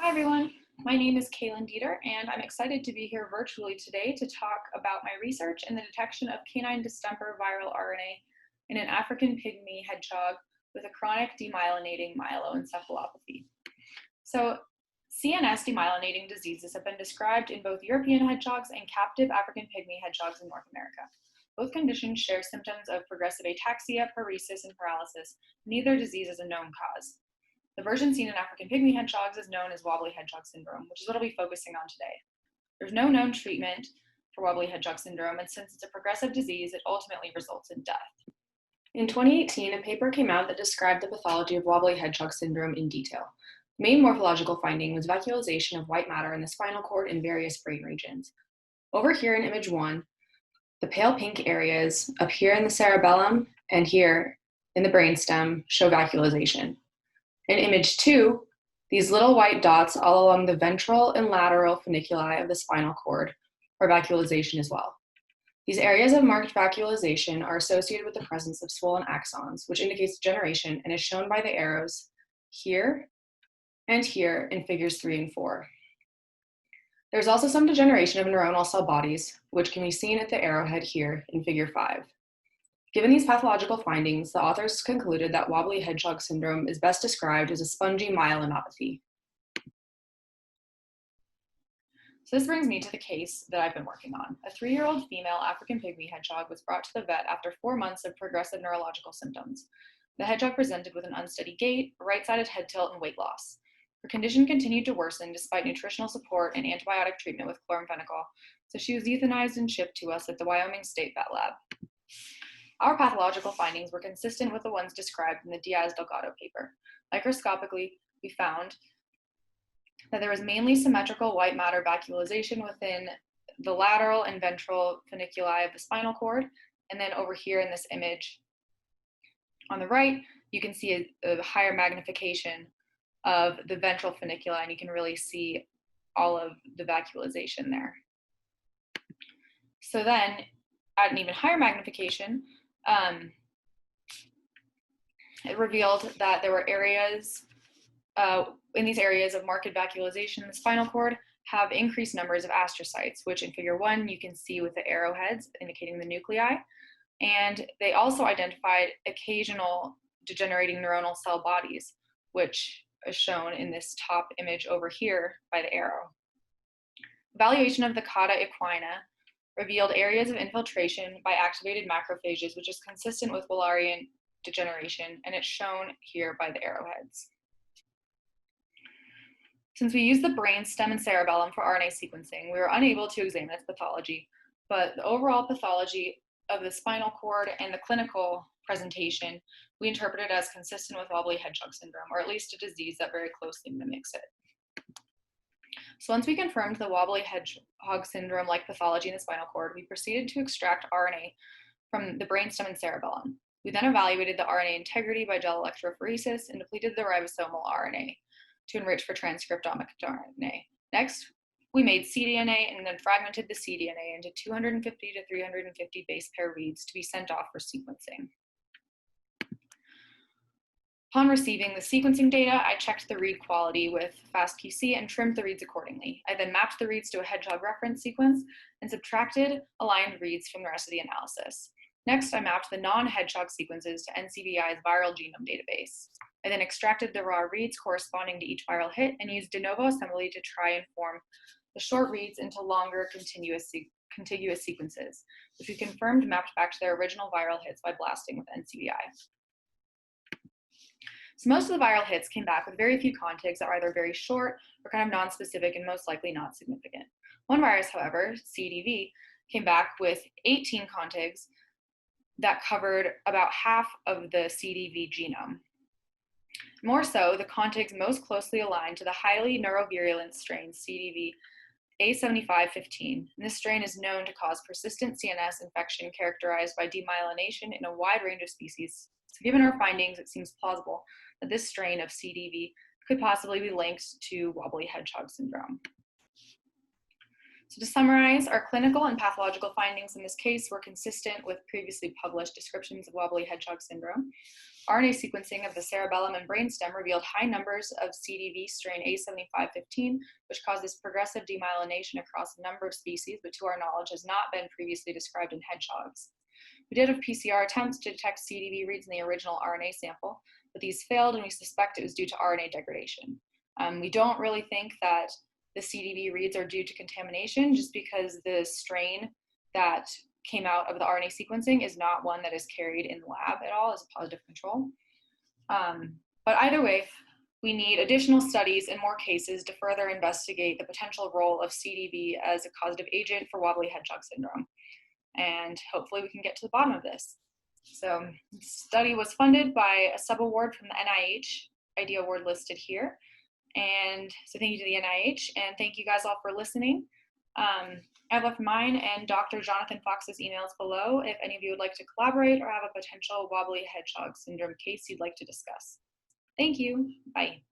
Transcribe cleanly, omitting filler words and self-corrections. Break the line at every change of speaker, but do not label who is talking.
Hi everyone, my name is Cailin Deiter and I'm excited to be here virtually today to talk about my research in the detection of canine distemper viral RNA in an African pygmy hedgehog with a chronic demyelinating myeloencephalopathy. So CNS demyelinating diseases have been described in both European hedgehogs and captive African pygmy hedgehogs in North America. Both conditions share symptoms of progressive ataxia, paresis, and paralysis. Neither disease is a known cause. The version seen in African pygmy hedgehogs is known as Wobbly Hedgehog Syndrome, which is what I'll be focusing on today. There's no known treatment for Wobbly Hedgehog Syndrome, and since it's a progressive disease, it ultimately results in death. In 2018, a paper came out that described the pathology of Wobbly Hedgehog Syndrome in detail. The main morphological finding was vacuolization of white matter in the spinal cord in various brain regions. Over here in image 1, the pale pink areas up here in the cerebellum and here in the brainstem show vacuolization. In image 2, these little white dots all along the ventral and lateral funiculi of the spinal cord are vacuolization as well. These areas of marked vacuolization are associated with the presence of swollen axons, which indicates degeneration and is shown by the arrows here and here in figures 3 and 4. There's also some degeneration of neuronal cell bodies, which can be seen at the arrowhead here in figure 5. Given these pathological findings, the authors concluded that Wobbly Hedgehog Syndrome is best described as a spongy myelinopathy. So this brings me to the case that I've been working on. A 3-year-old female African pygmy hedgehog was brought to the vet after 4 months of progressive neurological symptoms. The hedgehog presented with an unsteady gait, right-sided head tilt, and weight loss. Her condition continued to worsen despite nutritional support and antibiotic treatment with chloramphenicol, so she was euthanized and shipped to us at the Wyoming State Vet Lab. Our pathological findings were consistent with the ones described in the Diaz-Delgado paper. Microscopically, we found that there was mainly symmetrical white matter vacuolization within the lateral and ventral funiculi of the spinal cord, and then over here in this image on the right, you can see a higher magnification of the ventral funiculi, and you can really see all of the vacuolization there. So then, at an even higher magnification, it revealed that there were areas, in these areas of marked vacuolization in the spinal cord, have increased numbers of astrocytes, which in figure 1 you can see with the arrowheads indicating the nuclei. And they also identified occasional degenerating neuronal cell bodies, which is shown in this top image over here by the arrow. Evaluation of the cauda equina revealed areas of infiltration by activated macrophages, which is consistent with Wallerian degeneration, and it's shown here by the arrowheads. Since we used the brainstem and cerebellum for RNA sequencing, we were unable to examine its pathology, but the overall pathology of the spinal cord and the clinical presentation we interpreted as consistent with Wobbly Hedgehog Syndrome, or at least a disease that very closely mimics it. So once we confirmed the Wobbly Hedgehog Syndrome-like pathology in the spinal cord, we proceeded to extract RNA from the brainstem and cerebellum. We then evaluated the RNA integrity by gel electrophoresis and depleted the ribosomal RNA to enrich for transcriptomic RNA. Next, we made cDNA and then fragmented the cDNA into 250 to 350 base pair reads to be sent off for sequencing. Upon receiving the sequencing data, I checked the read quality with FastQC and trimmed the reads accordingly. I then mapped the reads to a hedgehog reference sequence and subtracted aligned reads from the rest of the analysis. Next, I mapped the non-hedgehog sequences to NCBI's viral genome database. I then extracted the raw reads corresponding to each viral hit and used de novo assembly to try and form the short reads into longer contiguous sequences, which we confirmed mapped back to their original viral hits by blasting with NCBI. So most of the viral hits came back with very few contigs that are either very short or kind of non-specific and most likely not significant. One virus, however, CDV, came back with 18 contigs that covered about half of the CDV genome. More so, the contigs most closely aligned to the highly neurovirulent strain CDV A7515. And this strain is known to cause persistent CNS infection characterized by demyelination in a wide range of species. So given our findings, it seems plausible that this strain of CDV could possibly be linked to Wobbly Hedgehog Syndrome. So to summarize, our clinical and pathological findings in this case were consistent with previously published descriptions of Wobbly Hedgehog Syndrome. RNA sequencing of the cerebellum and brainstem revealed high numbers of CDV strain A7515, which causes progressive demyelination across a number of species, but to our knowledge has not been previously described in hedgehogs. We did have PCR attempts to detect CDV reads in the original RNA sample, but these failed, and we suspect it was due to RNA degradation. We don't really think that the CDV reads are due to contamination, just because the strain that came out of the RNA sequencing is not one that is carried in the lab at all as a positive control. But either way, we need additional studies and more cases to further investigate the potential role of CDV as a causative agent for wobbly hedgehog syndrome. And hopefully we can get to the bottom of this. So the study was funded by a subaward from the NIH, IDEA award listed here. And so thank you to the NIH, and thank you guys all for listening. I've left mine and Dr. Jonathan Fox's emails below if any of you would like to collaborate or have a potential wobbly hedgehog syndrome case you'd like to discuss. Thank you. Bye.